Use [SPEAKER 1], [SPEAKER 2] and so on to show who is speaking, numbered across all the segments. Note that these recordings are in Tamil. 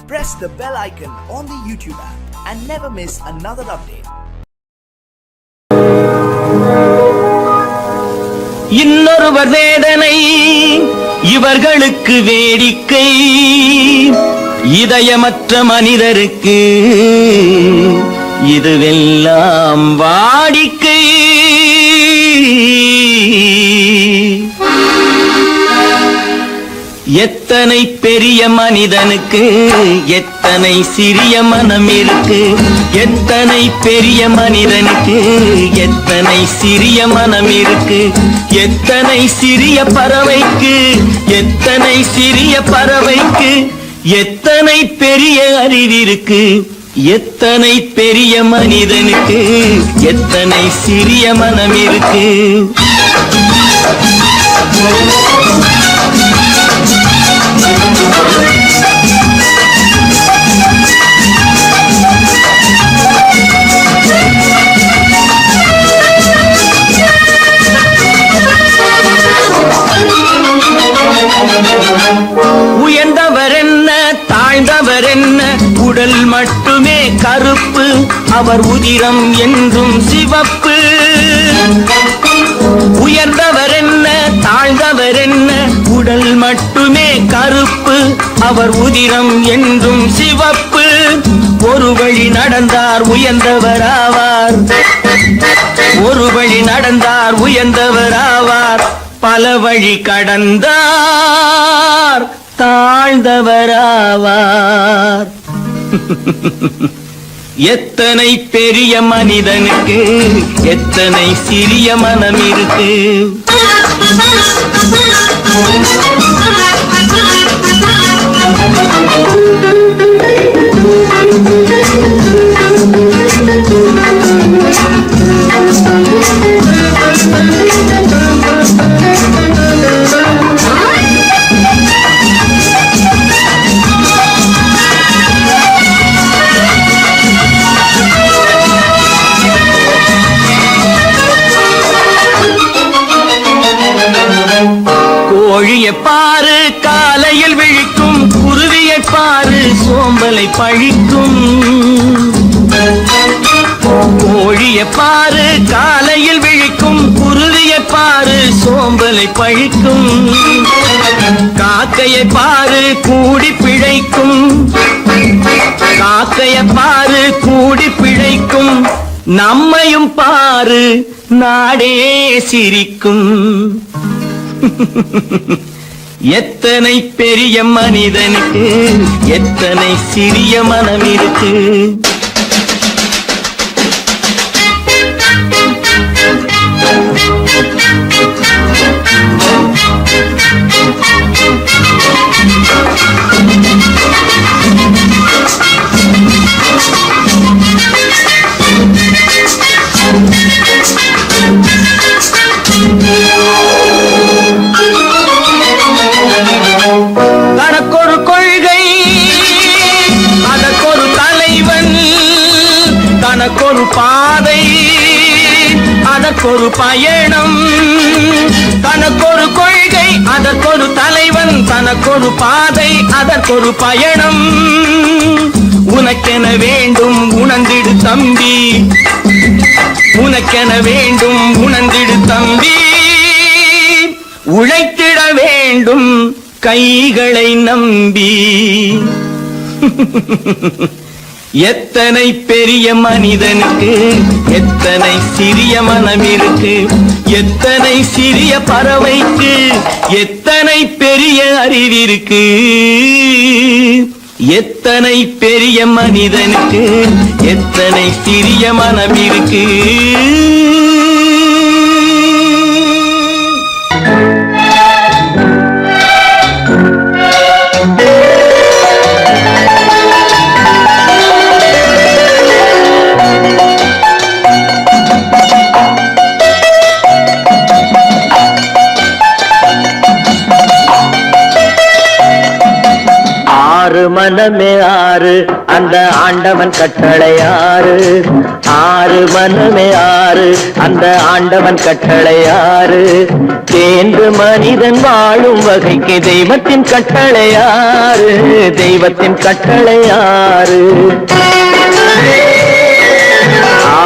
[SPEAKER 1] Press the bell icon on the YouTube app and never miss another update.
[SPEAKER 2] இன்னொருவர் வேதனை இவர்களுக்கு வேடிக்கை, இதயமற்ற மனிதருக்கு இதுவெல்லாம் வாடிக்கை. எத்தனை பெரிய மனிதனுக்கு எத்தனை சிறிய மனம் இருக்கு, எத்தனை பெரிய மனிதனுக்கு எத்தனை சிறிய மனம் இருக்கு, எத்தனை சிறிய பறவைக்கு எத்தனை சிறிய பறவைக்கு எத்தனை பெரிய அறிவிருக்கு, எத்தனை பெரிய மனிதனுக்கு எத்தனை சிறிய மனம் இருக்கு. உயர்ந்தவர் என்ன தாழ்ந்தவர் என்ன, உடல் மட்டுமே கருப்பு, அவர் உதிரம் என்றும் சிவப்பு. உயர்ந்தவர் என்ன தாழ்ந்தவர் என்ன, உடல் மட்டுமே கருப்பு, அவர் உதிரம் என்றும் சிவப்பு. ஒரு வழி நடந்தார் உயர்ந்தவர் ஆவார், ஒரு வழி நடந்தார் உயர்ந்தவர் ஆவார், பல வழி கடந்தார் தாழ்ந்தவராவார். எத்தனை பெரிய மனிதனுக்கு எத்தனை சிறிய மனம் இருக்கு. கோழியை பாரு காலையில் விழிக்கும், குருவியை பாரு சோம்பலை பழிக்கும். கோழியை பாரு காலையில் விழிக்கும், குருவியை பாரு சோம்பலை பழிக்கும். காக்கையை பாரு கூடி பிழைக்கும், காக்கையை பாரு கூடி பிழைக்கும். நம்மையும் பாரு நாடே சிரிக்கும். எத்தனை பெரிய மனிதனுக்கு எத்தனை சிறிய மனம் இருக்கு. தனக்கொரு கொள்கை அதற்கொரு தலைவன், தனக்கொரு பாதை அதற்கொரு பயணம். தனக்கொரு கொள்கை அதற்கொரு தலைவன், தனக்கொரு பாதை அதற்கொரு பயணம். உனக்கென வேண்டும் உணர்ந்திடு தம்பி, உனக்கென வேண்டும் உணர்ந்திடு தம்பி. உழைத்திட வேண்டும் கைகளை நம்பி. எத்தனை பெரிய மனிதனுக்கு எத்தனை சிறிய மனம் இருக்கு, எத்தனை சிறிய பறவைக்கு எத்தனை பெரிய அறிவிருக்கு, எத்தனை பெரிய மனிதனுக்கு எத்தனை சிறிய மனம் இருக்கு. ஆறு மனமே ஆறு அந்த ஆண்டவன் கட்டளை ஆறு. ஆறு மனமே ஆறு அந்த ஆண்டவன் கட்டளை ஆறு. தேர்ந்து மனிதன் வாழும் வகைக்கு தெய்வத்தின் கட்டளை ஆறு. தெய்வத்தின் கட்டளை ஆறு.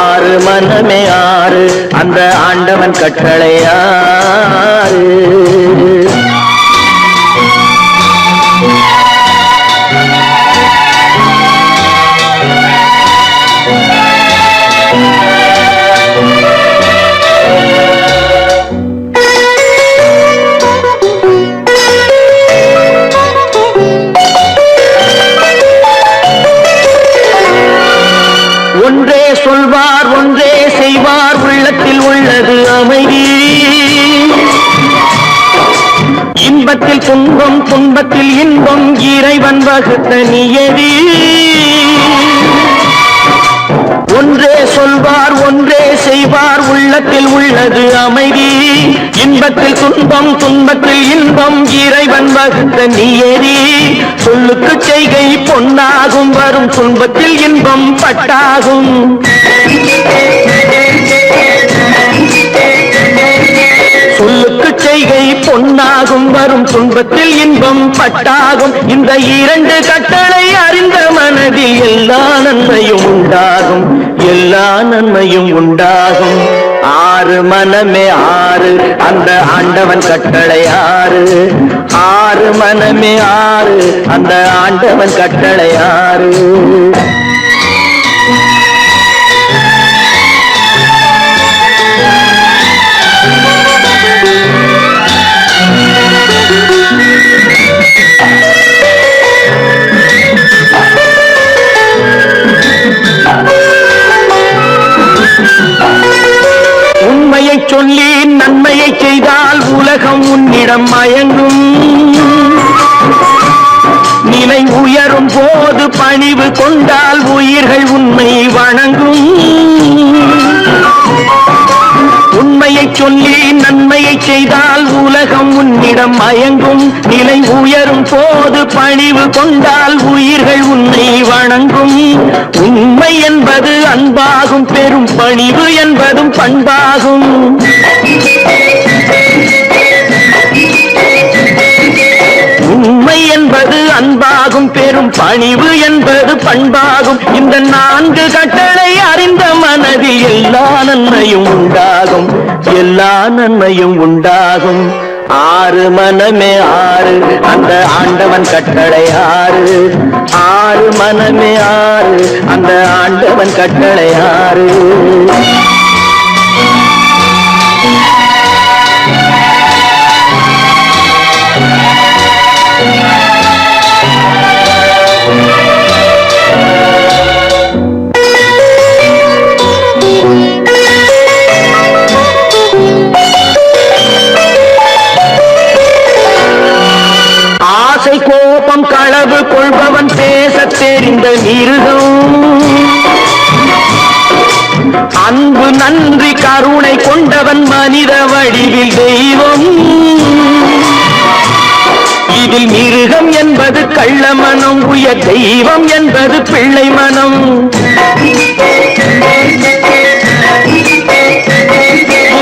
[SPEAKER 2] ஆறு மனமே ஆறு அந்த ஆண்டவன் கட்டளை ஆறு. ஒன்றே சொல்வார் ஒன்றே செய்வார் உள்ளத்தில் உள்ளது அமைதி. இன்பத்தில் துன்பம் துன்பத்தில் இன்பம் இறைவன் வகுத்த நியதி. ஒன்றே சொல்வார் ஒன்றே செய்வார் உள்ளத்தில் உள்ளது அமைதி. இன்பத்தில் துன்பம் துன்பத்தில் இன்பம் இறைவன் வகுத்த நியதி. சொல்லுக்கு செய்கை பொன்னாகும் வரும் துன்பத்தில் இன்பம் பட்டாகும். சொல்லுக்கு செய்கை பொன்னாகும் வரும் துன்பத்தில் இன்பம் பட்டாகும். இந்த இரண்டு கட்டளை அறிந்த மனதில் எல்லா நன்மையும் உண்டாகும். எல்லா நன்மையும் உண்டாகும். ஆறு மனமே ஆறு அந்த ஆண்டவன் கட்டளை ஆறு. ஆறு மனமே ஆறு அந்த ஆண்டவன் கட்டளை ஆறு. உண்மையை சொல்லி நன்மையை செய்தால் உலகம் உன்னிடம் மயங்கும். நிலை உயரும் போது பணிவு கொண்டால் உயிர்கள் உன்னை வணங்கும். உண்மையை சொல்லி நன்மையை செய்தால் உலகம் உன்னிடம் மயங்கும். நிலை உயரும் போது பணிவு கொண்டால் உயிர்கள் உன்னை வணங்கும். உண்மை என்பது அன்பாகும் பெரும் பணிவு என்பதும் பண்பாகும். உண்மை என்பது அன்பாகும் பெரும் பணிவு என்பது பண்பாகும். இந்த நான்கு கட்டளை அறிந்த மனதில் எல்லா நன்மையும் உண்டாகும். எல்லா நன்மையும் உண்டாகும். ஆறு மனமே ஆறு அந்த ஆண்டவன் கட்டளை ஆறு. ஆறு மனமே ஆறு அந்த ஆண்டவன் கட்டளை ஆறு. ஆசை கோபம் களவு கொள்பவன் பேசத் தெரிந்த மிருகம். அன்பு நன்றி கருணை கொண்டவன் மனித வடிவில் தெய்வம். இதில் மிருகம் என்பது கள்ள மனம். உயர் தெய்வம் என்பது பிள்ளை மனம்.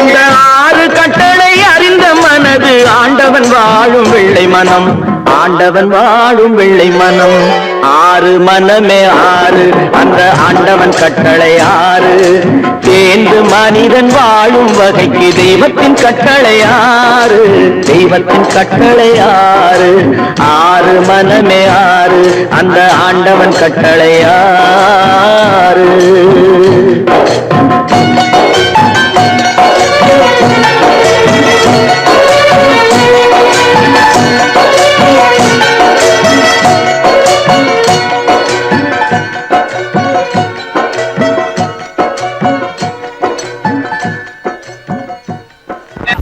[SPEAKER 2] இந்த ஆறு கட்டளை அறிந்த மனது ஆண்டவன் வாழும் வெள்ளை மனம். ஆண்டவன் வாழும் வெள்ளை மனம். ஆறு மனமே ஆறு அந்த ஆண்டவன் கட்டளை ஆறு. தேர்ந்து மனிதன் வாழும் வகைக்கு தெய்வத்தின் கட்டளை ஆறு. தெய்வத்தின் கட்டளை ஆறு. ஆறு மனமே ஆறு அந்த ஆண்டவன் கட்டளை ஆறு.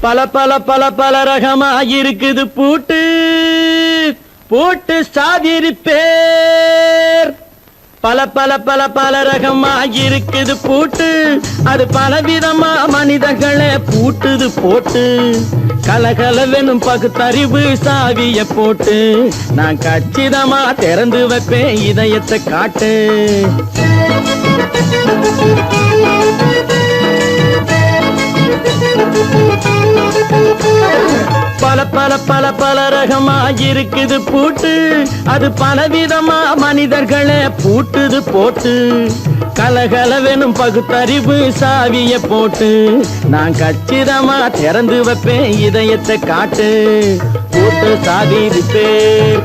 [SPEAKER 2] பல பல பல பல ரகமா இருக்குது பூட்டு. பூட்டு சாதிரி பேர். பல பல பல பல ரகமா இருக்குது பூட்டு. அது பலவிதமா மனிதர்களை பூட்டுது போட்டு. கலகலவெனும் பகுத்தறிவு சாவிய போட்டு நான் கச்சிதமா திறந்து வைப்பேன் இதயத்தை காட்டு. பல பல பல பல ரகமா இருக்குது பூட்டு, அது பலவிதமா மனிதர்களை பூட்டுது போட்டு. கலகலவெனும் பகுத்தறிவு சாவிய போட்டு நான் கச்சிதமா திறந்து வைப்பேன் இதயத்தை காட்டு. பூட்டு சாவி ரிப்பேர்.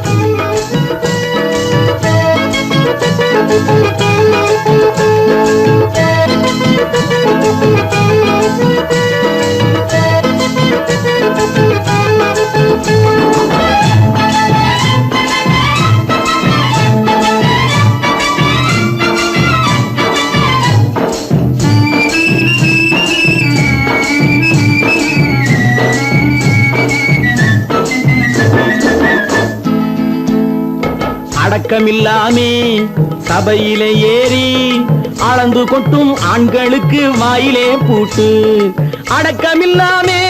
[SPEAKER 2] அடக்கமில்லாமே சபையிலே ஏறி அளந்து கொட்டும் ஆண்களுக்கு வாயிலே பூட்டு. அடக்கமில்லாமே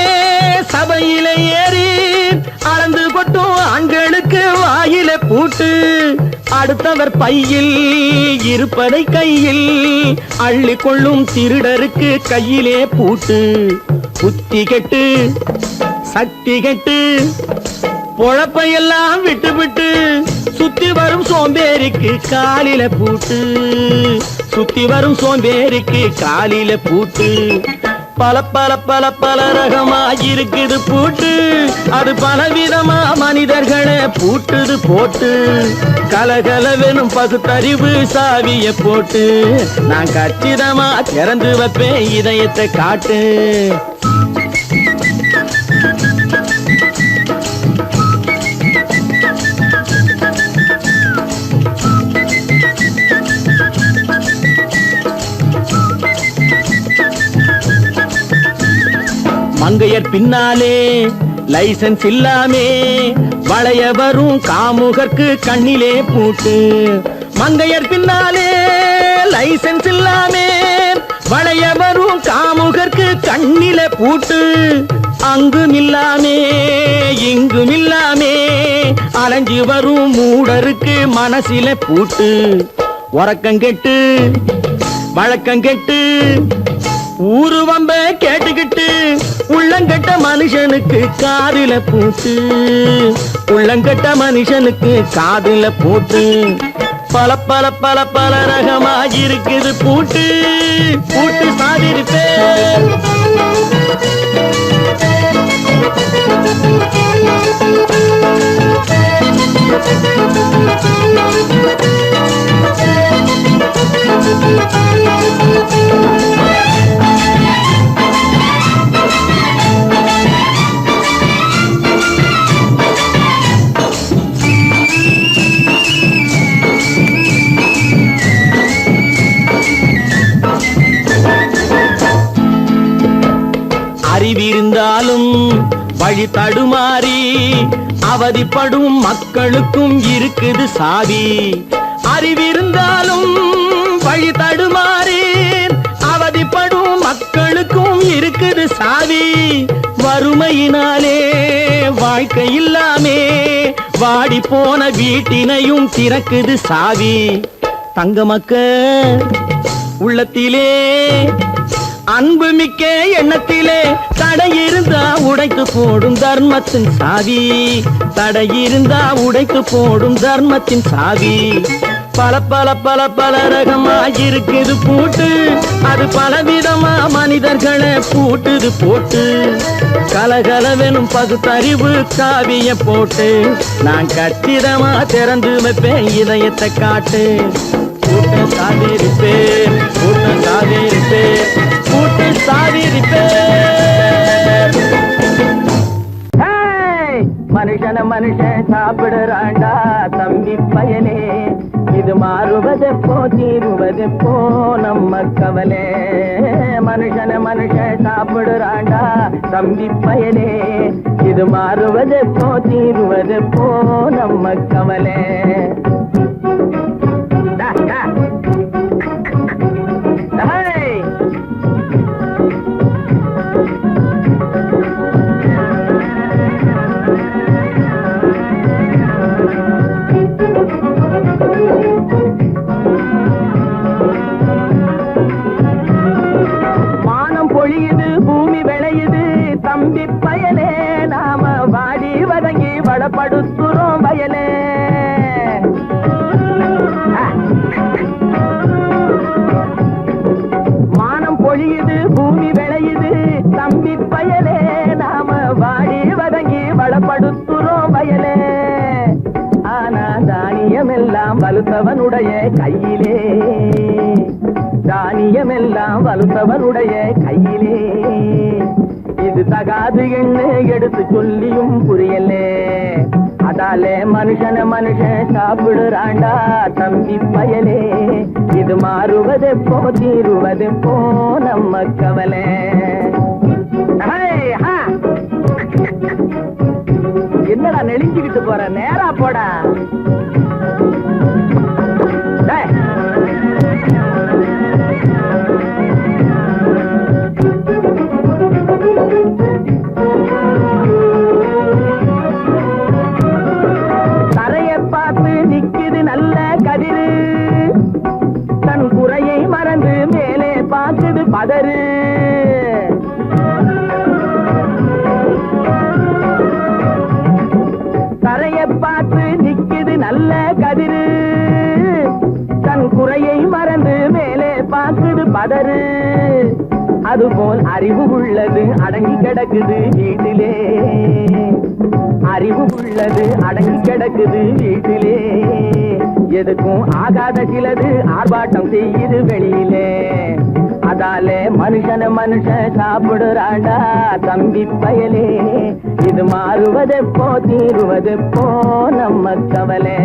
[SPEAKER 2] சபையிலே ஏறி அளந்து கொட்டும் ஆண்களுக்கு வாயிலே பூட்டு. அடுத்தவர் பையில் இருப்பதை கையில் அள்ளி கொள்ளும் திருடருக்கு கையிலே பூட்டு. புத்தி கெட்டு சக்தி கெட்டு பொழப்பையெல்லாம் விட்டு விட்டு சுத்தி வரும் சோம்பேறிக்கு காலில பூட்டு. சுத்தி வரும் சோம்பேறிக்கு காலில பூட்டு. பல பல பல பல ரகமா இருக்குது பூட்டு, அது பலவிதமா மனிதர்களை பூட்டுது போட்டு. கலகலவெனும் பகுத்தறிவு சாவிய போட்டு நான் கச்சிதமா திறந்து வைப்பேன் இதயத்தை காட்டு. மங்கையர் பின்னாலே லைசன்ஸ் இல்லாமே வளைய வரும் காமுகர்க்கு கண்ணிலே பூட்டு. மங்கையர் பின்னாலே லைசன்ஸ் இல்லாமே வளைய வரும் காமுகர்க்கு கண்ணிலே பூட்டு. அங்கும் இல்லாமே இங்கும் இல்லாமே அலைஞ்சி வரும் மூடருக்கு மனசில பூட்டு. உறக்கங்கெட்டு வழக்கங்கெட்டு ஊருவம்ப கேட்டுக்கிட்டு உள்ளங்கட்ட மனுஷனுக்கு காதில பூட்டு. உள்ளங்கட்ட மனுஷனுக்கு காதில பூட்டு. பல பல பல பல ரகமா இருக்குது பூட்டு. பூட்டு சாதிருப்பேன். அறிவிருந்தாலும் வழி தடுமாறி அவதிப்படும் மக்களுக்கும் இருக்குது சாவி. அறிவிருந்தாலும் வழி தடுமாறி அவதிப்படும் மக்களுக்கும் இருக்குது சாவி. வறுமையினாலே வாழ்க்கை இல்லாமே வாடி போன வீட்டினையும் திறக்குது சாவி. தங்க மக்க உள்ளத்திலே அன்பு மிக்க எண்ணத்திலே தடை இருந்தா உடைத்து போடும் தர்மத்தின் சாவி. தடை இருந்தா உடைத்து போடும் தர்மத்தின் சாவி. பல பல பல பல ரகமா இருக்குது பூட்டு, அது பலவிதமா மனிதர்களை பூட்டுது போட்டு. கலகலவெனும் பகுத்தறிவு சாவிய போட்டு நான் கச்சிதமா திறந்து வைப்பேன் இதயத்தை காட்டு. பூட்டு சாதிருப்பேன், பூட்டு சாதிருப்பேன், பூட்டு சாதிருப்பேன். மனுஷன மனுஷன் சாப்பிடுறாண்டா தம்பி பயனே. இது மாறுவதெப்போ தீருவதெப்போ நம்ம கவலை. மனுஷன மனுஷன் சாப்பிடுறாண்டா தம்பி பயனே. இது மாறுவதெப்போ தீருவதெப்போ நம்ம கவலை. தானியமெல்லாம் வலுத்தவனுடைய கையிலே, தானியமெல்லாம் வலுத்தவனுடைய கையிலே. இது தகாது என்று எடுத்து சொல்லியும் புரியலே. அதாலே மனுஷன் சாப்பிடுறாண்டா தம்பி பயலே. இது மாறுவதெப்போ தீருவதெப்போ நம்ம கவலை. என்னடா நெளிஞ்சுக்கிட்டு போற, நேரா போடா. தரையை பார்த்து நிக்குது நல்ல கதிரு, தன் குறையை மறந்து மேலே பார்க்குது பதறு. தரையை பார்த்து நிக்குது நல்ல கதிரு, தன் குறையை மறந்து மேலே பார்க்குது பதறு. அதுபோல் அறிவு உள்ளது அடங்கி கிடக்குது வீட்டிலே, அறிவு உள்ளது அடங்கி கிடக்குது வீட்டிலே. எதுக்கும் ஆகாத சிலது ஆர்ப்பாட்டம் செய்யுது வெளியிலே. அதாலே மனுஷன் சாப்பிடுறாண்டா தம்பி பயலே. இது மாறுவதெப்போ தீருவதெப்போ நம்ம கவலை.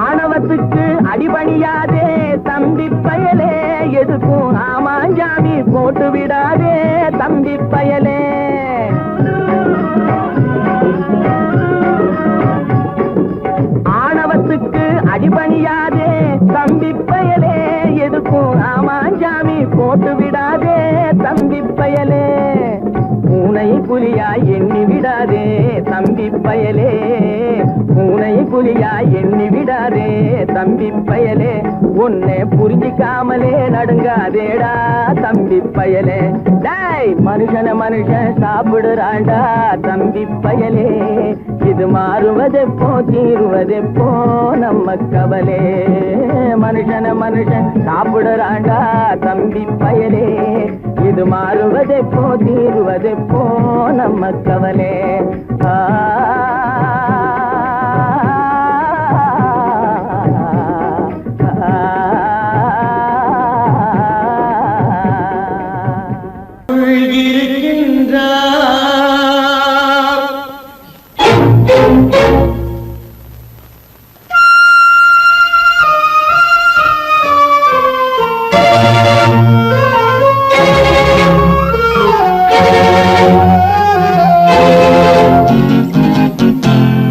[SPEAKER 2] ஆணவத்துக்கு அடிபணியாதே தம்பி பயலே. எதுக்கும் ஆமாஞ்சாமி போட்டு விடாதே தம்பி பயலே. ஆணவத்துக்கு அடிபணியாதே தம்பி பயலே. எதுக்கும் ஆமாஞ்சாமி போட்டு விடாதே தம்பி பயலே. பூனை புலியாய் எண்ணி விடாதே தம்பி பயலே. பூனை புலியாய் எண்ணி விடாதே தம்பி பயலே. உன்னை புரிஞ்சிக்காமலே நடுங்காதேடா தம்பி பயலே. டேய் மனுஷன் சாப்பிடுறாண்டா தம்பி பயலே. இது மாறுவதெப்போ தீருவதெப்போ நம்ம கவலை. மனுஷன் சாப்பிடுறாண்டா தம்பி பயலே. இது மாறுவதெப்போ தீருவதெப்போ நம்ம கவலை.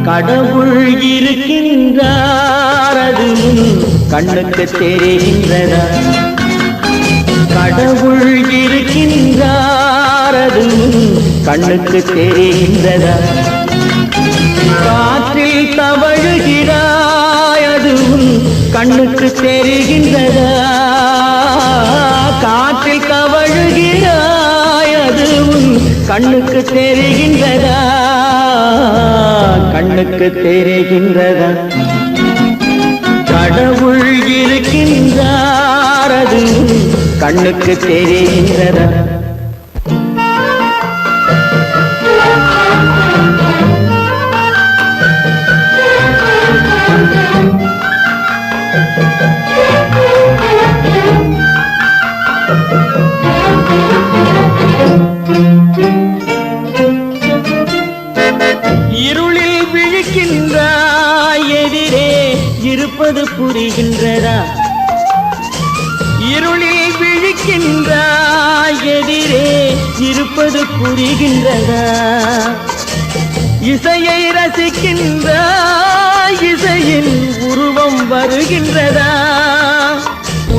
[SPEAKER 2] கடவுள் இருக்கின்றார் அது கண்ணுக்கு தெரிகின்றதா? கடவுள் இருக்கின்றார் அது கண்ணுக்கு தெரிகின்றதா? காற்றில் தவழுகிறாய் அது கண்ணுக்கு தெரிகின்றதா? காற்றில் தவழுகிறாய் அது கண்ணுக்கு தெரிகின்றதா? கண்ணுக்கு தெரிகின்றதா? கடவுள் இருக்கின்றார் அது கண்ணுக்கு தெரிகின்றதா? இருளில் விழிக்கின்றாய் எதிரே இருப்பது புரிகின்றதா? இருளில் விழிக்கின்றாய் எதிரே இருப்பது புரிகின்றதா? இசையை ரசிக்கின்றாய் இசையின் உருவம் வருகின்றதா?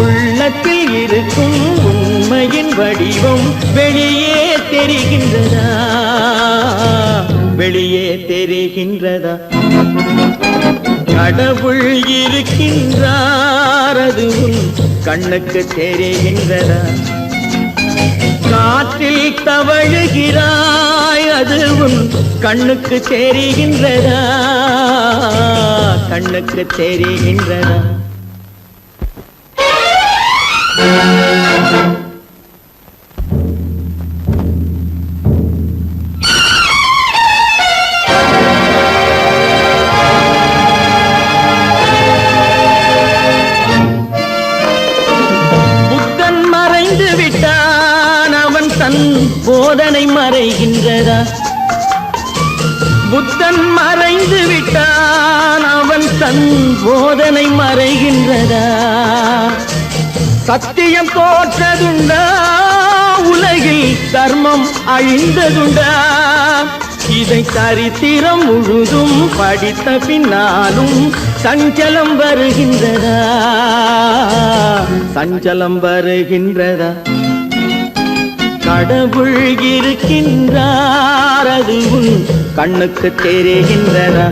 [SPEAKER 2] உள்ளத்தில் இருக்கும் உண்மையின் வடிவம் வெளியே தெரிகின்றதா? வெளியே தெரிகின்றதா? கடவுள் இருக்கின்றார் அது கண்ணுக்கு தெரிகின்றதா? காற்றில் தவழுகிறாய் அது உன் கண்ணுக்கு தெரிகின்றதா கண்ணுக்கு தெரிகின்றதா புத்தன் மறைந்து விட்டான் அவன் தன் போதனை மறைகின்றதா புத்தன் மறைந்து விட்டான் அவன் தன் போதனை மறைகின்றதா சத்தியம் தோற்றதுண்டா உலகில் தர்மம் அழிந்ததுண்டா இதை சரித்திரம் முழுதும் படித்த பின்னாலும் சஞ்சலம் வருகின்றதா சஞ்சலம் வருகின்றதா கடவுள் இருக்கின்றார் அது உன் கண்ணுக்கு தெரிகின்றதா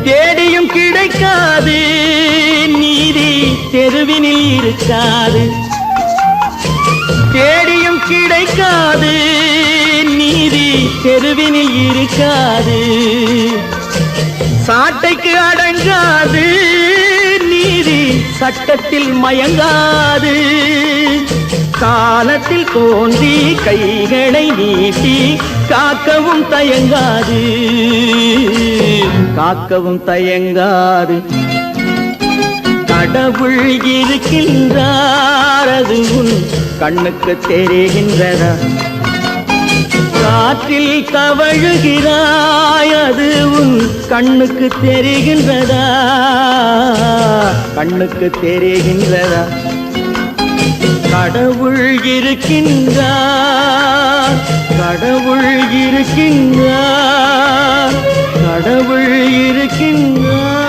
[SPEAKER 2] தேடியும் கிடைக்காது நீதி தெருவினில் இருக்காது தேடியும் கிடைக்காது நீதி தெருவினில் இருக்காது சாட்டைக்கு அடங்காது நீதி சட்டத்தில் மயங்காது காலத்தில் தோன்றி கைகளை நீட்டி காக்கவும் தயங்காது காக்கவும் தயங்காது கடவுள் இருக்கின்றார் அது உன் கண்ணுக்கு தெரிகின்றதா காற்றில் தவழுகிறாய் அது உன் கண்ணுக்கு தெரிகின்றதா கண்ணுக்கு தெரிகின்றதா கடவுள் இருக்கின்றார் கடவுள் இருக்கின்றார் கடவுள் இருக்கின்றார்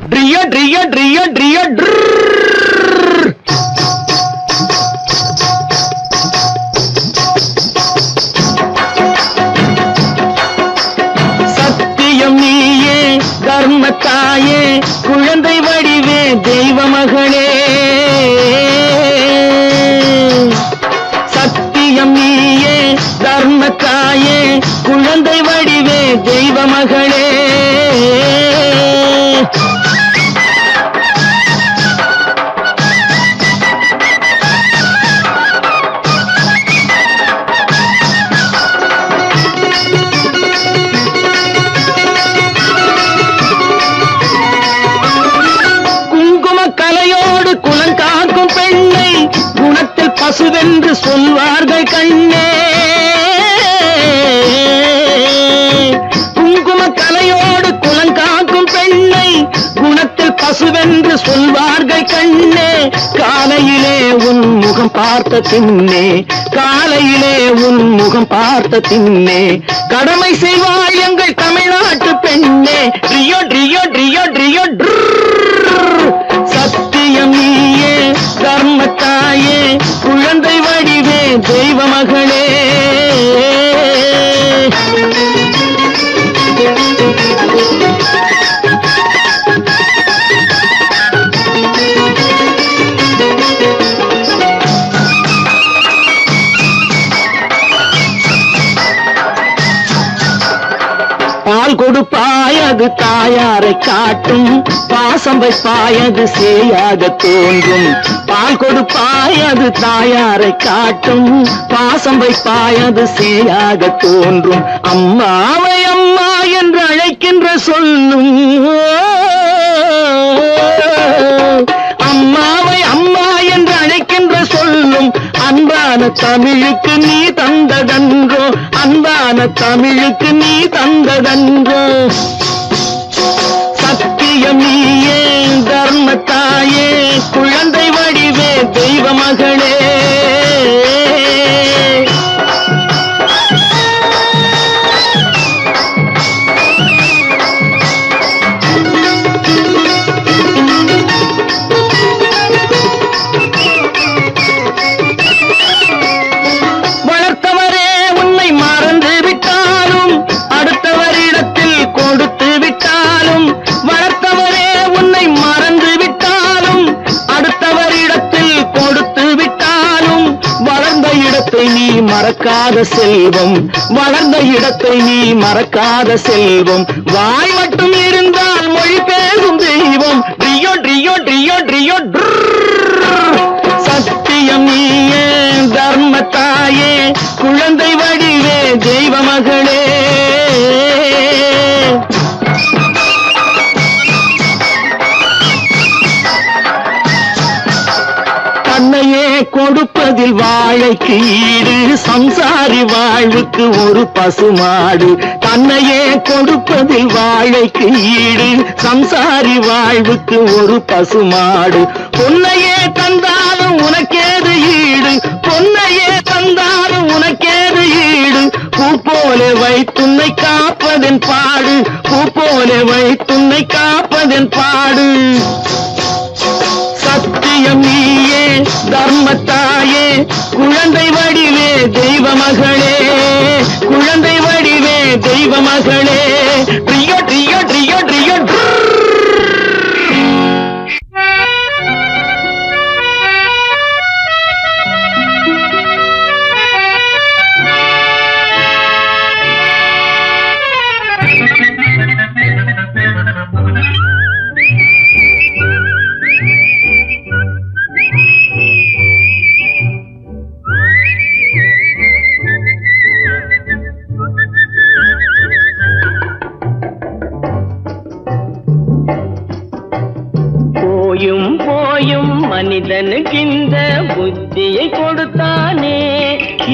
[SPEAKER 2] ட்ரிய ட்ரிய ட்ரிய ட்ரிய சத்தியம் நீயே தர்மத்தாயே குழந்தை வடிவே தெய்வ மகளே சத்தியம் நீயே தர்மத்தாயே குழந்தை வடிவே தெய்வ மகளே பசுவென்று சொல்வார்கள் கண்ணே குங்கும கலையோடு குலங்காக்கும் பெண்ணை குணத்தில் பசுவென்று சொல்வார்கள் கண்ணே காலையிலே உன் முகம் பார்த்த பின்னே காலையிலே உன் முகம் பார்த்த பின்னே கடமை செய்வாள் எங்கள் தமிழ்நாட்டு பெண்ணே ட்ரியோ ட்ரியோ ட்ரியோ ட்ரியோ சத்தியம் நீயே தர்மத்தாயே குழந்தை வடிவே தெய்வ மகளே பால் கொடுப்பாய் அது தாயாரை காட்டும் பாசம் வைப்பாய் அது சேயாக தோன்றும் பால் கொடுப்பாய் அது தாயாரை காட்டும் பாசம் வைப்பாய் அது சேயாக தோன்றும் அம்மாவை அம்மா என்று அழைக்கின்ற சொல்லும் அம்மாவை அம்மா என்று அழைக்கின்ற சொல்லும் அன்பான தமிழுக்கு நீ தந்ததன்றோ அன்பான தமிழுக்கு நீ தந்ததன்றோ சத்தியம் நீயே தர்மத்தாயே குழந்தை வடிவே தெய்வ மகளே மறக்காத செல்வம், வளர்ந்த இடத்தை நீ மறக்காத செல்வம், வாய் மட்டும் இருந்தால் மொழி பேசும் தெய்வம். ட்ரியோ ட்ரியோ ட்ரியோ ட்ரியோ சத்தியம் நீயே தர்மத்தாயே, குழந்தை வடிவே தெய்வ மகளே. தன்னையே கொடுப்பதில் வாழைக்கு ஈடு, சம்சாரி வாழ்வுக்கு ஒரு பசுமாடு. தன்னையே கொடுப்பதில் வாழைக்கு ஈடு, சம்சாரி வாழ்வுக்கு ஒரு பசுமாடு. பொன்னையே தந்தாலும் உனக்கேது ஈடு, பொன்னையே தந்தாலும் உனக்கேது ஈடு. பூ போல வைத்துன்னை காப்பதன் பாடு, பூ போல வைத்துன்னை காப்பதன் பாடு. சத்தியம் நீயே தர்மத்தாயே, குழந்தை வடிவே தெய்வ மகளே, குழந்தை வடிவே தெய்வ மகளே. ட்ரியோ ட்ரியோ ட்ரியோ ட்ரியோ. போயும் போயும் மனிதனுக்கு இந்த புத்தியை கொடுத்தானே,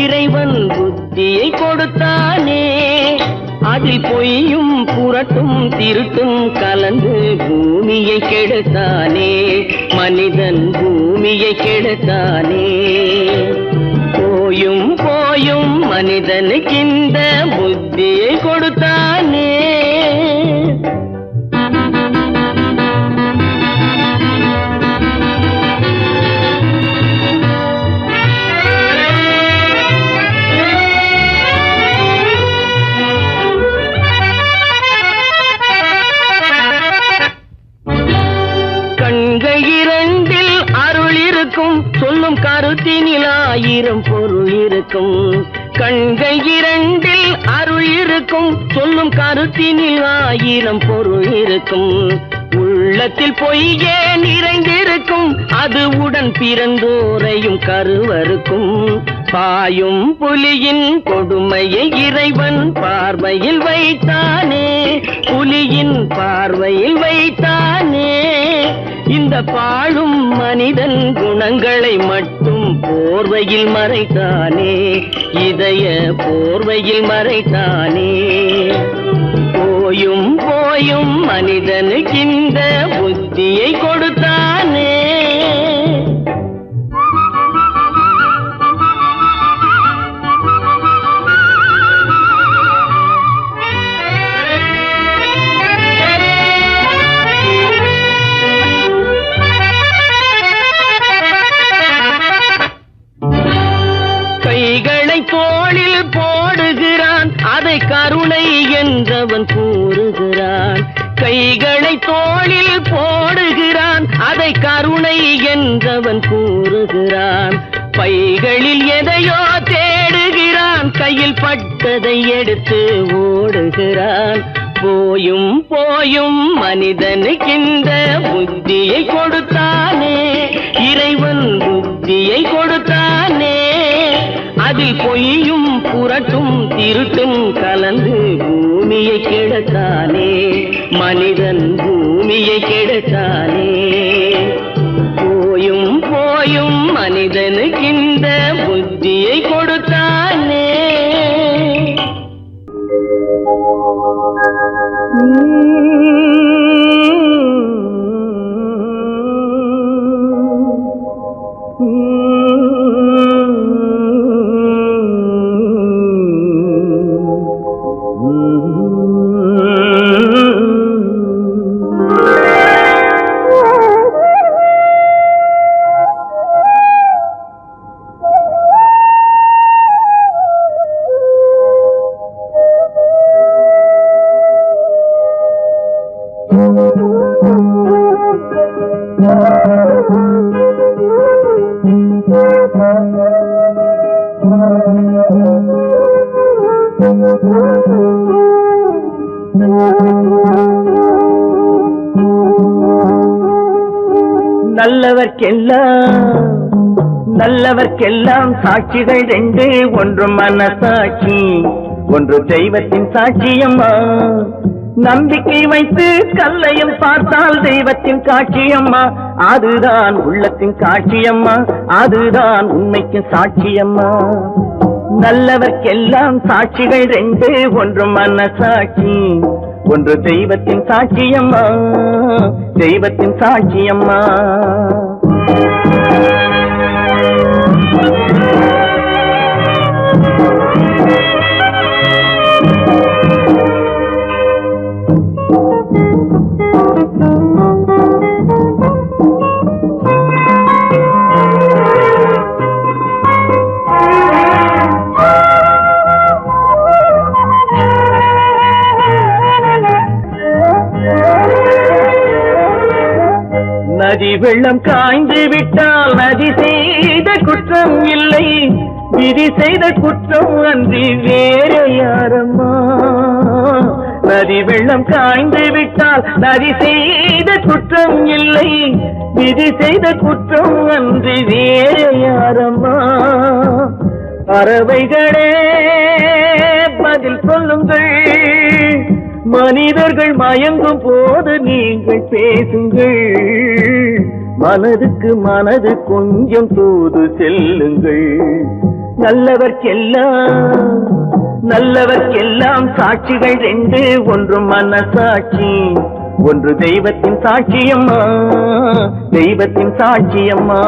[SPEAKER 2] இறைவன் புத்தியை கொடுத்தானே. அதில் பொய்யும் புரட்டும் திருட்டும் கலந்து பூமியை கெடுத்தானே, மனிதன் பூமியை கெடுத்தானே. போயும் போயும் மனிதனுக்கு இந்த புத்தியை கொடுத்தானே. சொல்லும் கருத்தினில் ஆயிரம் பொருள் இருக்கும், கண்கள் இரண்டில் அருள் இருக்கும். சொல்லும் கருத்தினில் ஆயிரம் பொருள் இருக்கும். உள்ளத்தில் பொய்யே நிறைந்திருக்கும், அது உடன் பிறந்தோரையும் கருவருக்கும். பாயும் புலியின் கொடுமையை இறைவன் பார்வையில் வைத்தானே, புலியின் பார்வையில் வைத்தானே. இந்த பாழும் மனிதன் குணங்களை மட்டும் போர்வையில் மறைத்தானே, இதய போர்வையில் மறைத்தானே. போயும் போயும் மனிதனுக்கு இந்த புத்தியை கொடுத்தானே. கைகளை தோளில் போடுகிறான், அதை கருணை என்றவன் கூறுகிறான். கைகளை தோளில் போடுகிறான், அதை கருணை என்றவன் கூறுகிறான். பைகளில் எதையோ தேடுகிறான், கையில் பட்டதை எடுத்து ஓடுகிறான். போயும் போயும் மனிதனுக்கு இந்த புத்தியை கொடுத்தானே, இறைவன் புத்தியை கொடுத்தானே. அதில் பொய்யும் புரட்டும் திருட்டும் கலந்து பூமியை கெடுத்தானே, மனிதன் பூமியை கெடுத்தானே. போயும் போயும் மனிதனுக்கு இந்த புத்தியை கொடுத்தானே. நல்லவர்க்கெல்லாம் சாட்சிகள் ரெண்டு, ஒன்று மனசாட்சி, ஒன்று தெய்வத்தின் சாட்சியம்மா. நம்பிக்கை வைத்து கல்லையும் பார்த்தால் தெய்வத்தின் காட்சியம்மா, அதுதான் உள்ளத்தின் காட்சியம்மா, அதுதான் உண்மைக்கு சாட்சியம்மா. நல்லவர்க்கெல்லாம் சாட்சிகள் ரெண்டு, ஒன்று மனசாட்சி, ஒன்று தெய்வத்தின் சாட்சியம்மா, தெய்வத்தின் சாட்சியம்மா. நதி வெள்ளம் காய்ந்து விட்டால் நதி செய்த குற்றம் இல்லை, விதி செய்த குற்றம் அன்றி வேற யாரம்மா. நதி வெள்ளம் காய்ந்து விட்டால் நதி செய்த குற்றம் இல்லை, விதி செய்த குற்றம் அன்றி வேற யாரம்மா. பறவைகளே பதில் சொல்லுங்கள், மனிதர்கள் மயங்கும் போது நீங்கள் பேசுங்கள், மனதுக்கு மனது கொஞ்சம் தூது செல்லுங்கள். நல்லவர்க்கெல்லாம் சாட்சிகள் ரெண்டு, ஒன்று மனசாட்சி, ஒன்று தெய்வத்தின் சாட்சியம்மா, தெய்வத்தின் சாட்சியம்மா.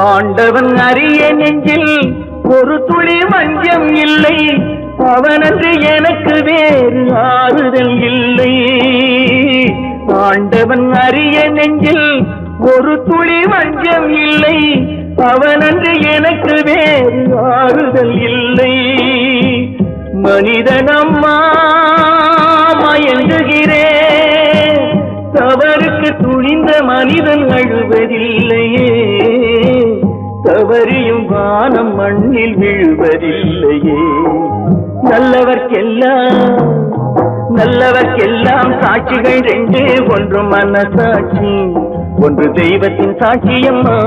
[SPEAKER 2] ஆண்டவன் அறிய நெஞ்சில் ஒரு துளி வஞ்சம் இல்லை, அவனன்று எனக்கு வேறு ஆறுதல் இல்லை. ஆண்டவன் அறிய நெஞ்சில் ஒரு துளி வஞ்சம் இல்லை, அவனன்று எனக்கு வேறு ஆறுதல் இல்லை. மனிதனம்மா மயங்குகிறேன், தவறுக்கு துணிந்த மனிதன் அழுவதில்லையே, தவறியும் வானம் மண்ணில் விழுவதில்லையே. நல்லவர்க்கெல்லாம் சாட்சிகள் ரெண்டு, ஒன்று மனசாட்சி, ஒன்று தெய்வத்தின் சாட்சியம்மா.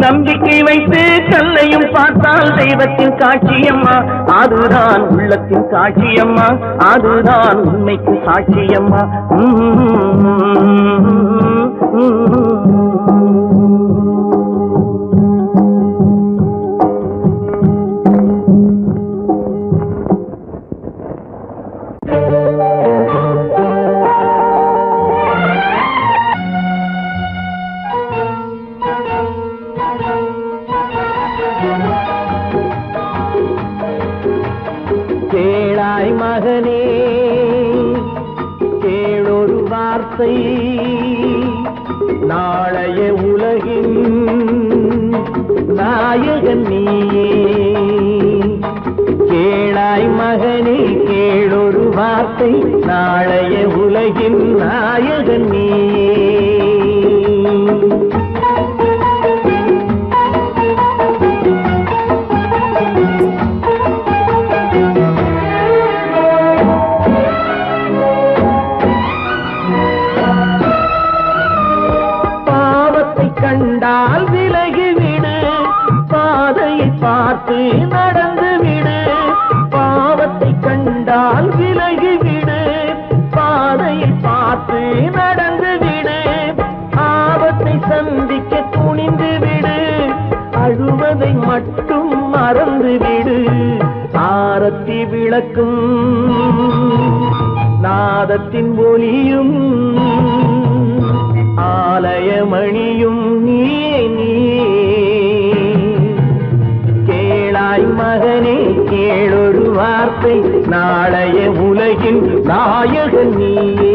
[SPEAKER 2] நம்பிக்கை வைத்து கல்லையும் பார்த்தால் தெய்வத்தின் காட்சியம்மா, அதுதான் உள்ளத்தின் காட்சியம்மா, அதுதான் உண்மைக்கு சாட்சியம்மா. கேளாய் மகனே கேளொரு வார்த்தை, நாளைய உலகின் நாயகன் நீயே. கேளாய் மகனே கேளொரு வார்த்தை, நாளைய உலகின் நாயகன் நீயே. கண்டால் விலகிவிடு, பாதையை பார்த்து நடந்து விடு. பாவத்தை கண்டால் விலகிவிடு, பாதையை பார்த்து நடந்து விடு. ஆபத்தை சந்திக்க துணிந்து விடு, அழுவதை மட்டும் மறந்து விடு. ஆரத்தி விளக்கும் நாதத்தின் ஒலியும் ஆலயமணியும் நீயே நீயே. கேளாய் மகனே கேளொரு வார்த்தை, நாளைய உலகின் நாயகன் நீயே.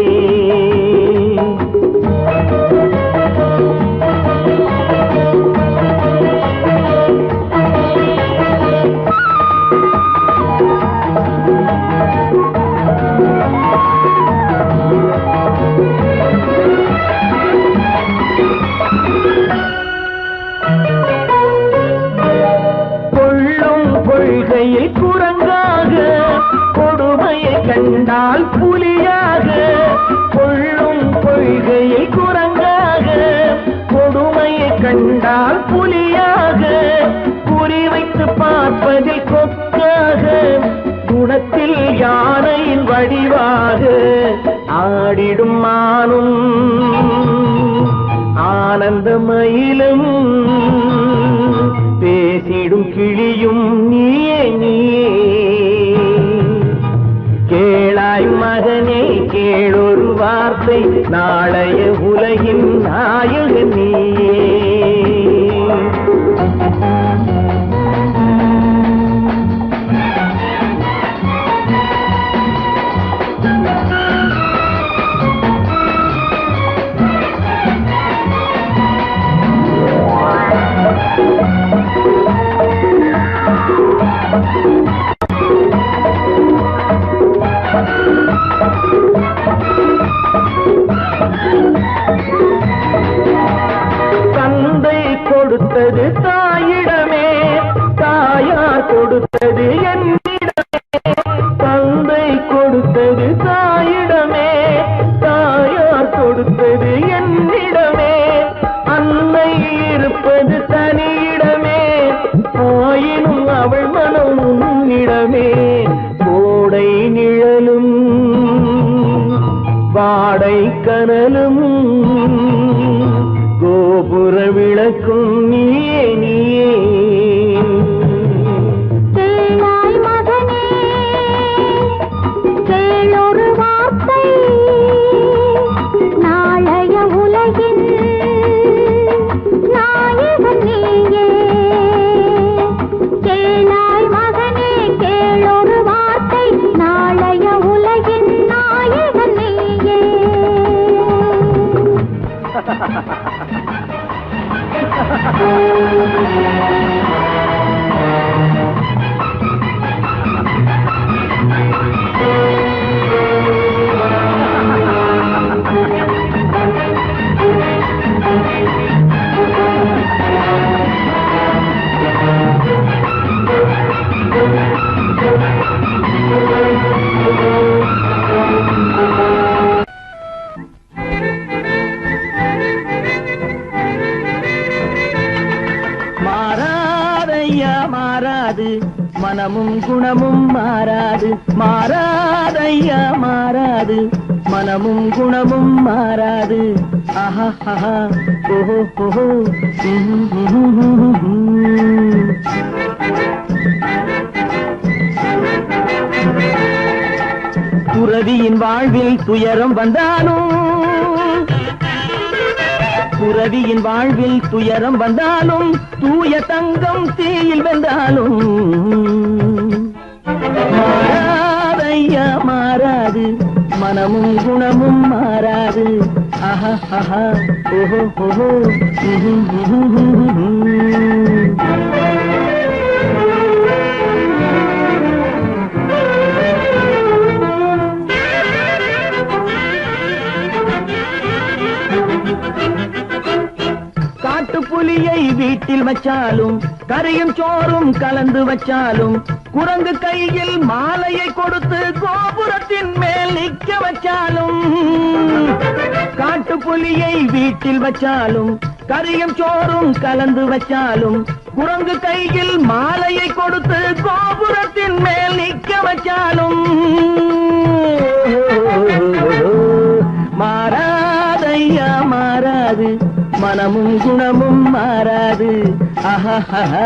[SPEAKER 2] கண்டால் புலியாக குறிவைத்து பார்ப்பதில் கொக்காக குணத்தில் யானையின் வடிவாக ஆடிடும் மானும் ஆனந்த மயிலும் பேசிடும் கிளியும் நீயே நீயே கேளாய் மகனே கேளொரு வார்த்தை நாளைய உலகின் நாயகன் நீயே தந்தை கொடுத்தது தாயிடமே தாயார் கொடுத்தது என்னிடமே தந்தை கொடுத்தது தாயிடமே தாயார் கொடுத்தது என்னிடமே அன்னை இருப்பது தனியிடமே ஆயினும் அவள் மனம் உன்னிடமே கோடை நிழலும் வாடை கனலும் கோபுர விளக்கும் நீயே நீயே
[SPEAKER 3] கேளாய் மகனே கேளொரு வார்த்தை நாளைய உலகின் நாயகன் நீயே கேளாய் மகனே கேளொரு வார்த்தை நாளைய உலகின் நாயகன் நீயே
[SPEAKER 2] மாறாதையா மாறாது மனமும் குணமும் மாறாது மாறாதையா மாறாது மனமும் குணமும் மாறாது ஆஹா ஆஹா ஓஹோ ஓஹோ துறவியின் வாழ்வில் துயரம் வந்தாலும் துறவியின் வாழ்வில் துயரம் வந்தாலும் தூய தங்கம் தீயில் வென்றாலும் மாறாதையா மாறாது மனமும் குணமும் மாறாது ஆஹா ஆஹா ஓஹோ ஓஹோ காட்டுப்புலியை வீட்டில் வச்சாலும் கரையும் சோறும் கலந்து வச்சாலும் குரங்கு கையில் மாலையை கொடுத்து கோபுரத்தின் மேல் நிற்க வச்சாலும் காட்டுப்புலியை வீட்டில் வச்சாலும் கரையும் சோறும் கலந்து வச்சாலும் குரங்கு கையில் மாலையை கொடுத்து கோபுரத்தின் மேல் நிற்க வச்சாலும் மாறாதையா மாறாது மனமும் குணமும் மாறாது ஆஹா ஆஹா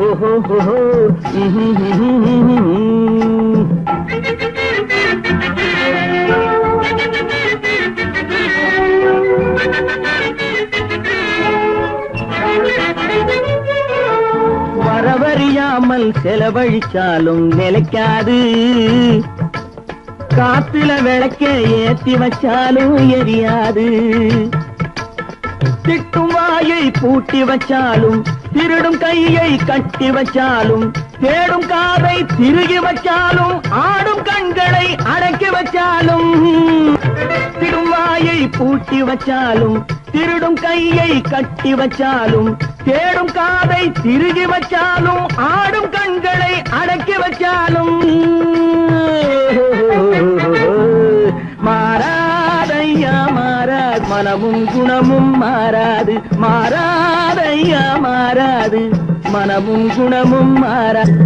[SPEAKER 2] ஓஹோ ஓஹோ வரவறியாமல் செலவழிச்சாலும் நிலைக்காது காத்துல விளக்க ஏத்தி வச்சாலும் எரியாது திட்டும் வாயை பூட்டி வச்சாலும் திருடும் கையை கட்டி வச்சாலும் தேடும் காதை திருகி வச்சாலும் ஆடும் கண்களை அடக்கி வச்சாலும் திடும் வாயை பூட்டி வச்சாலும் திருடும் கையை கட்டி வச்சாலும் தேடும் காதை திருகி வச்சாலும் ஆடும் கண்களை அடக்கி வச்சாலும் மாறாதையா மாறாது மனமும் குணமும் மாறாது மாறாதையா மாறாது மனமும் குணமும் மாறாது.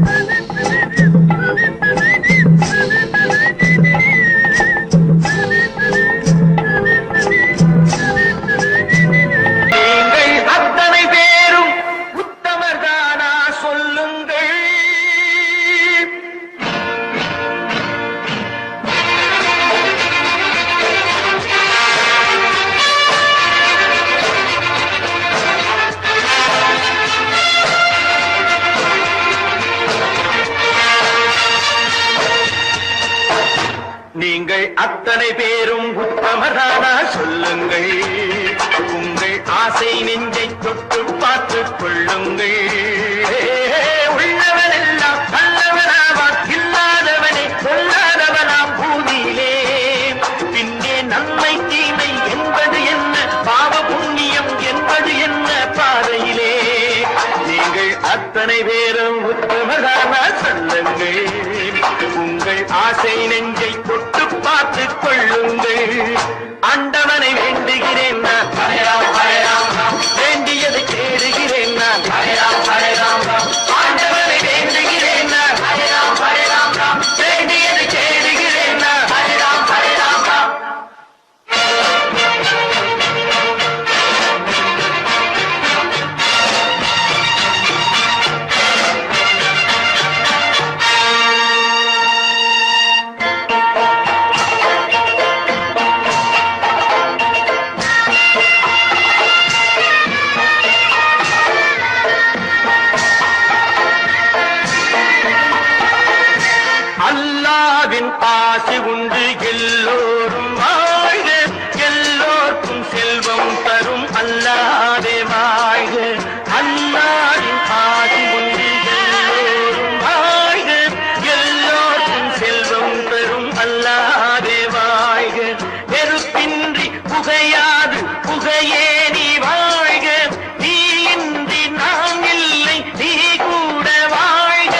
[SPEAKER 4] நீங்கள் அத்தனை பேரும் உத்தமரானா சொல்லுங்கள். உங்கள் ஆசை நெஞ்சை தொட்டு பார்த்துக் கொள்ளுங்கள். உள்ளவனெல்லாம் நல்லவனாவான், இல்லாதவனே சொல்லாதவனாம் பூமியிலே. பின்னே நன்மை தீமை என்பது என்ன, பாவ புண்ணியம் என்பது என்ன பாதையிலே. நீங்கள் அத்தனை பேரும் உத்தமரானா சொல்லுங்கள். உங்கள் ஆசை நெஞ்சை தொட்டு பார்த்துக் கொள்ளுங்கள். ஆண்டவனை வேண்டுகிறேன் நான், வேண்டியதை தேடுகிறேன் நான். ஆண்டவனை வேண்டுகிறேன் நான், வேண்டியதை தேடுகிறேன் நான். அல்லாவின் ஆசி உண்டு எல்லோரும் வாழ்க, எல்லோருக்கும் செல்வம் தரும் அல்லாவே வாழ்க. அல்லாவின் ஆசி உண்டு எல்லோரும் வாழ்க, எல்லோருக்கும் செல்வம் தரும் அல்லாவே வாழ்க. நெருப்பின்றி புகையாது புகையே நீ வாழ்க, நீ இன்றி நாம் இல்லை நீ கூட வாழ்க.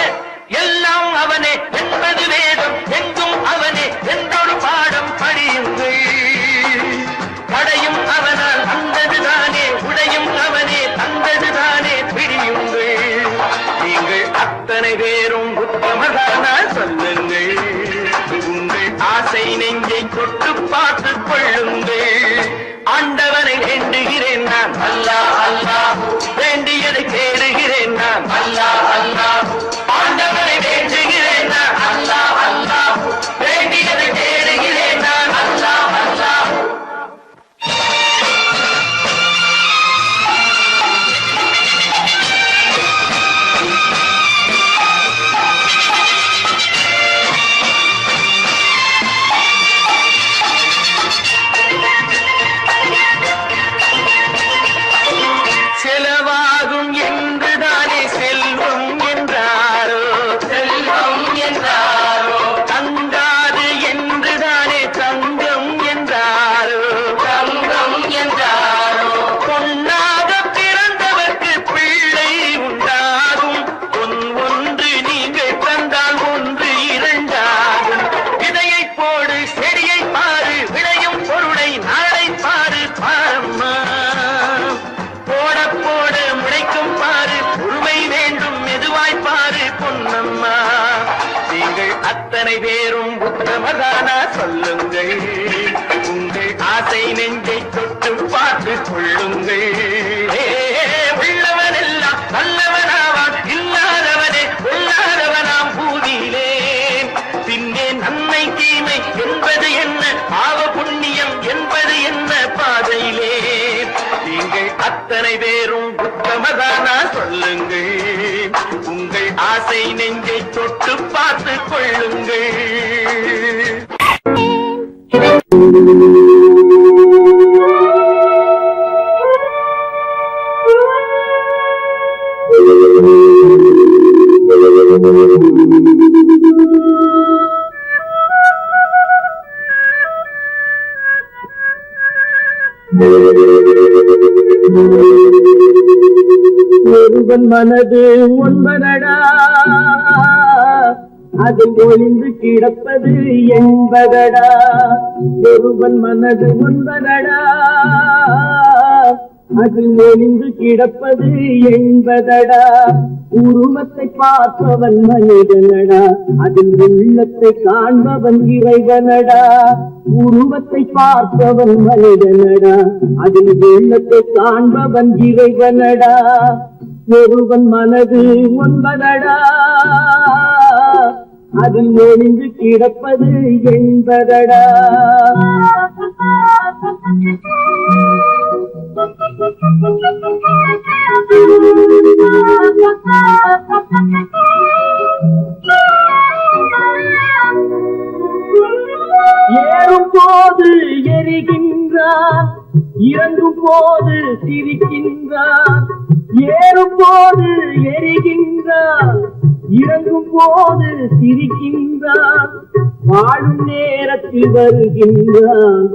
[SPEAKER 4] எல்லாம் அவனே என்பது வேதம், எங்கும் அவனே என்றொரு பாடம் படியுங்கள். படையும் அவனால் வந்ததுதானே, உடையும் அவனே தந்ததுதானே பிடியுங்கள். நீங்கள் அத்தனை பேரும் உத்தமரானா சொல்லுங்கள். உங்கள் ஆசை நெஞ்சை தொட்டு பார்த்துக் கொள்ளுங்கள். ஆண்டவனை வேண்டுகிறேன் நான், அல்லாஹ் அல்லாஹ், வேண்டியதை தேடுகிறேன் நான், அல்லாஹ் அல்லாஹ். ஆண்டவனை வேண்டுகிறேன் நான், அல்லாஹ் அல்லாஹ், வேண்டியதை தேடுகிறேன் நான், அல்லாஹ் அல்லாஹ். செலவாகும் என்றுதானே செல்வம் என்றாரோ, செல்வம் என்றாரோ. தங்காது என்றுதானே தங்கம் என்றாரோ, தங்கம் என்றாரோ. பொன்னாக பிறந்தவர்க்கு பிள்ளை உண்டாகும், பொன் ஒன்று நீங்கள் தந்தால் ஒன்று இரண்டாகும். விதையை போடு செடியை பாரு, விளையும் பொருளை நாளை பாரு பாரம்மா. போட போட முளைக்கும் பாரு, பொறுமை வேண்டும் மெதுவாய் பாரு பொன்னம்மா. நீங்கள் அத்தனை பேரும் உத்தமரானா சொல்லுங்கள். உங்கள் ஆசை நெஞ்சை தொட்டு பார்த்துக் கொள்ளுங்கள். உள்ளவனெல்லாம் நல்லவனாவான், இல்லாதவனே கொல்லாதவனாம் பூமியிலே. பின்னே நன்மை தீமை என்பது என்ன, பாவ புண்ணியம் என்பது என்ன பாதையிலே. நீங்கள் அத்தனை பேரும் உத்தமதானா சொல்லுங்கள். உங்கள் ஆசை நெஞ்சை தொட்டு பார்த்துக் கொள்ளுங்கள்.
[SPEAKER 2] ஒருவன் மனது ஒன்பதடா, அதில் ஒளிந்து கிடப்பது என்பதடா ஒருவன் மனது ஒன்பதடா அதில் ஒளிந்து கிடப்பது என்பதடா உருவத்தை பார்ப்பவன் மனிதனடா அதில் உள்ளத்தை காண்பவன் இறைவனடா உருவத்தை பார்ப்பவன் மனிதனடா அதில் உள்ளத்தை காண்பவன் இறைவனடா ஒருவன் மனது ஒன்பதடா அதில் ஒளிந்து கிடப்பது என்பதடா ஏறும் போது எரிகின்றான் இறங்கும் போது சிரிக்கின்றான் ஏறும் போது எரிகின்றான் இறங்கும் போது சிரிக்கின்றான் வாழும் நேரத்தில் வருகின்றான்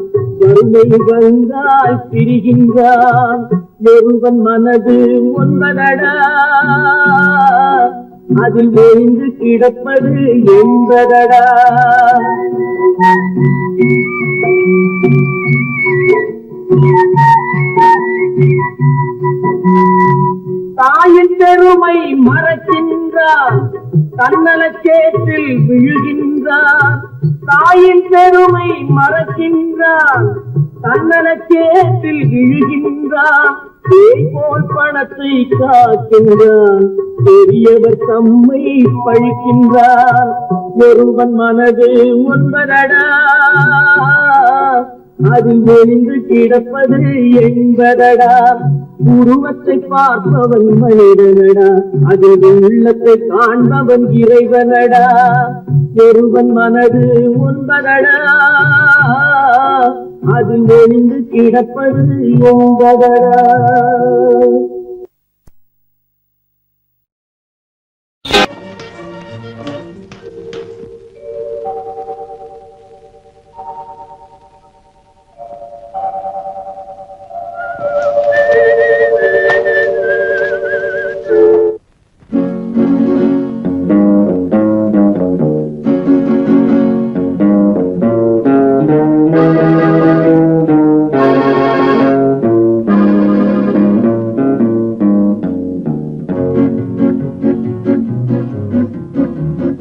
[SPEAKER 2] வறுமை வந்தால் பிரிகின்றான் ஒருவன் மனது ஒன்பதடா அதில் ஒளிந்து கிடப்பது என்பதடா தாயின் பெருமை மறக்கின்றான் தன்னலச்சேற்றில் விழுகின்றான் தாயின் பெருமை மறக்கின்றான் தன்னலச்சேற்றில் விழுகின்றான் போல் பணத்தை காக்கின்றான் பெரியவர் தம்மை பழிக்கின்றான் ஒருவன் மனது ஒன்பதடா அதில் ஒளிந்து கிடப்பது என்பதடா உருவத்தை பார்ப்பவன் மனிதனடா அதில் உள்ளத்தை காண்பவன் இறைவனடா ஒருவன் மனது ஒன்பதடா அதில் ஒளிந்து கிடப்பது என்பதடா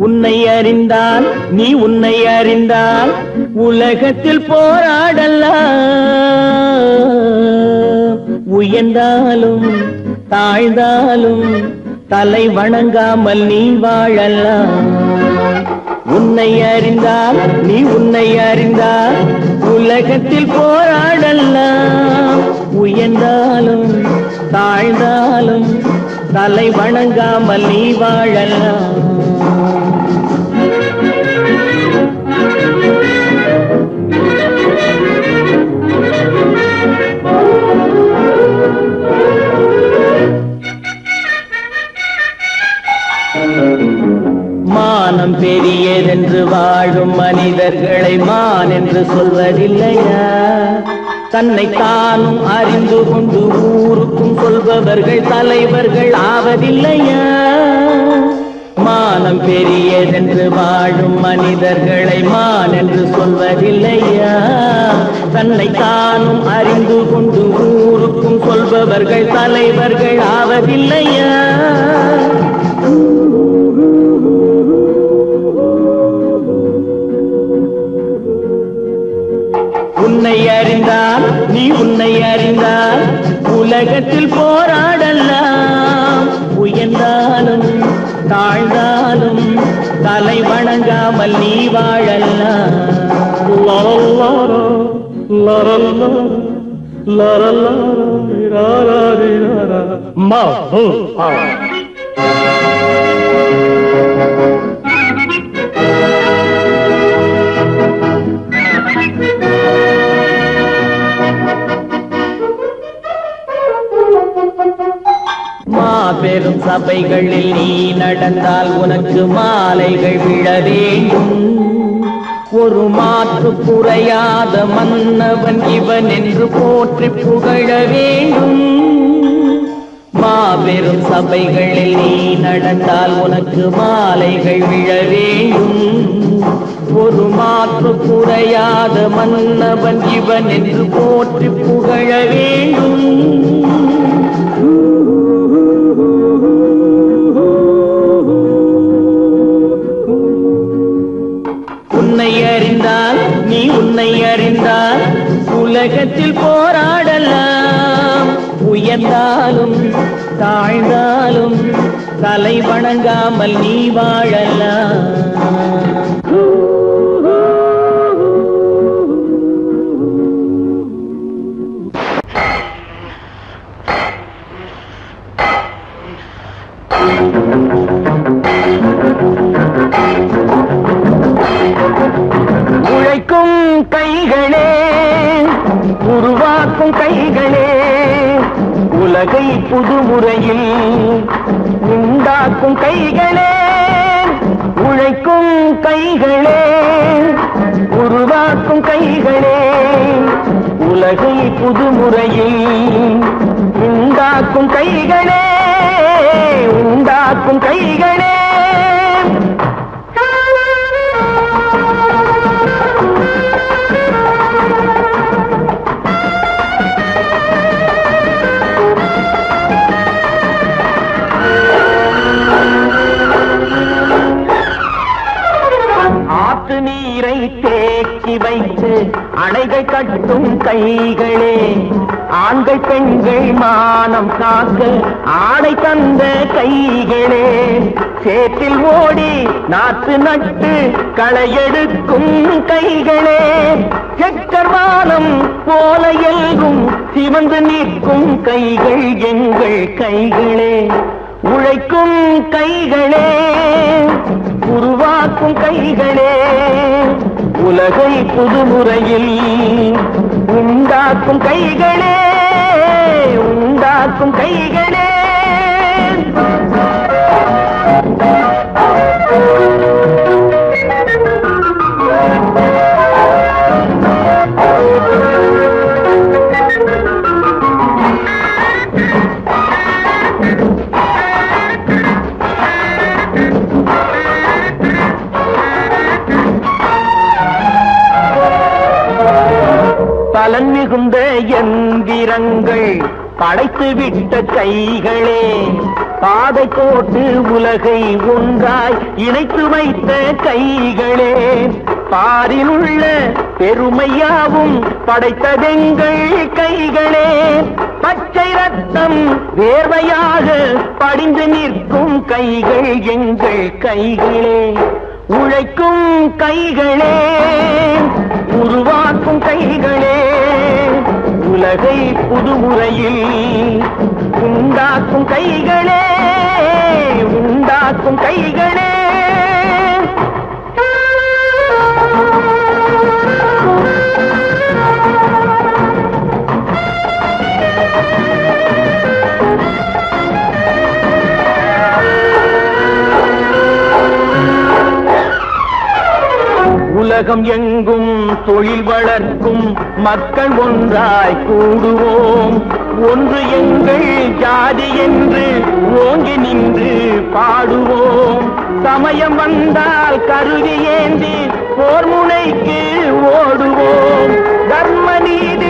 [SPEAKER 2] உன்னை அறிந்தால் நீ உன்னை அறிந்தால் உலகத்தில் போராடலாம் உயர்ந்தாலும் தாழ்ந்தாலும் தலை வணங்காமல் நீ வாழலாம் உன்னை அறிந்தால் நீ உன்னை அறிந்தால் உலகத்தில் போராடலாம் உயர்ந்தாலும் தாழ்ந்தாலும் தலை வணங்காமல் நீ வாழலாம் மானம் பெரியதென்று வாழும் மனிதர்களை மான் என்று சொல்வதில்லையா தன்னை தானும் அறிந்து கொண்டு ஊருக்கும் சொல்பவர்கள் தலைவர்கள் ஆவதில்லையா மானம் பெரியதென்று வாழும் மனிதர்களை மான் என்று சொல்வதில்லையா தன்னை தானும் அறிந்து கொண்டு ஊருக்கும் சொல்பவர்கள் தலைவர்கள் ஆவதில்லையா உன்னை அறிந்தால் நீ உன்னை அறிந்தால் உலகத்தில் போராடலாம் உயர்ந்தாலும் தாழ்ந்தாலும் தலை வணங்காமல் நீ வாழலாம் மாபெரும் சபைகளில் நீ நடந்தால் உனக்கு மாலைகள் விழ வேண்டும் ஒரு மாற்று குறையாத மன்னவன் இவன் என்று போற்றி புகழ வேண்டும் மாபெரும் சபைகளில் நீ நடந்தால் உனக்கு மாலைகள் விழ வேண்டும். ஒரு மாற்று குறையாத மன்னவன் இவன் என்று போற்றி புகழ வேண்டும். உன்னை அறிந்தால் நீ உன்னை அறிந்தால் உலகத்தில் போராடலாம். உயர்ந்தாலும் தாழ்ந்தாலும் தலை வணங்காமல் நீ வாழலாம். உழைக்கும் கைகளே, உருவாக்கும் கைகளே, உலகை புதுமுறையில் உண்டாக்கும் கைகளே. உழைக்கும் கைகளே, உருவாக்கும் கைகளே, உலகை புதுமுறையில் உண்டாக்கும் கைகளே, உண்டாக்கும் கைகளே. ஆற்று நீரை தேக்கி வைத்து அணைகள் கட்டும் கைகளே, ஆண்கள் பெண்கள் மானம் காக்க ஆடை தந்த கைகளே, சேற்றில் ஓடி நாற்று நட்டு களையெடுக்கும் கைகளே, செக்கர்வானம் போல எல்கும் சிவந்து நிற்கும் கைகள் எங்கள் கைகளே. உழைக்கும் கைகளே, உருவாக்கும் கைகளே, உலகை புதுமுறையில் உண்டாக்கும் கைகளே, உண்டாக்கும் கைகளே. பலன் மிகுந்த எந்திரங்கள் படைத்து விட்ட கைகளே, பாதை போட்டு உலகை ஒன்றாய் இணைத்து வைத்த கைகளே, பாரில் உள்ள பெருமையாவும் படைத்ததெங்கள் கைகளே, பச்சை ரத்தம் வேர்வையாக படிந்து நிற்கும் கைகள் எங்கள் கைகளே. உழைக்கும் கைகளே, உருவாக்கும் கைகளே, உலகை புதுமுறையில் உண்டாக்கும் கைகளே, உண்டாக்கும் கைகளே. உலகம் எங்கும் தொழில் வளர்க்கும் மக்கள் ஒன்றாய் கூடுவோம். ஒன்று எங்கள் ஜாதி என்று ஓங்கி நின்று பாடுவோம். சமயம் வந்தால் கருவி ஏந்தி போர் முனைக்கு ஓடுவோம். தர்ம நீதி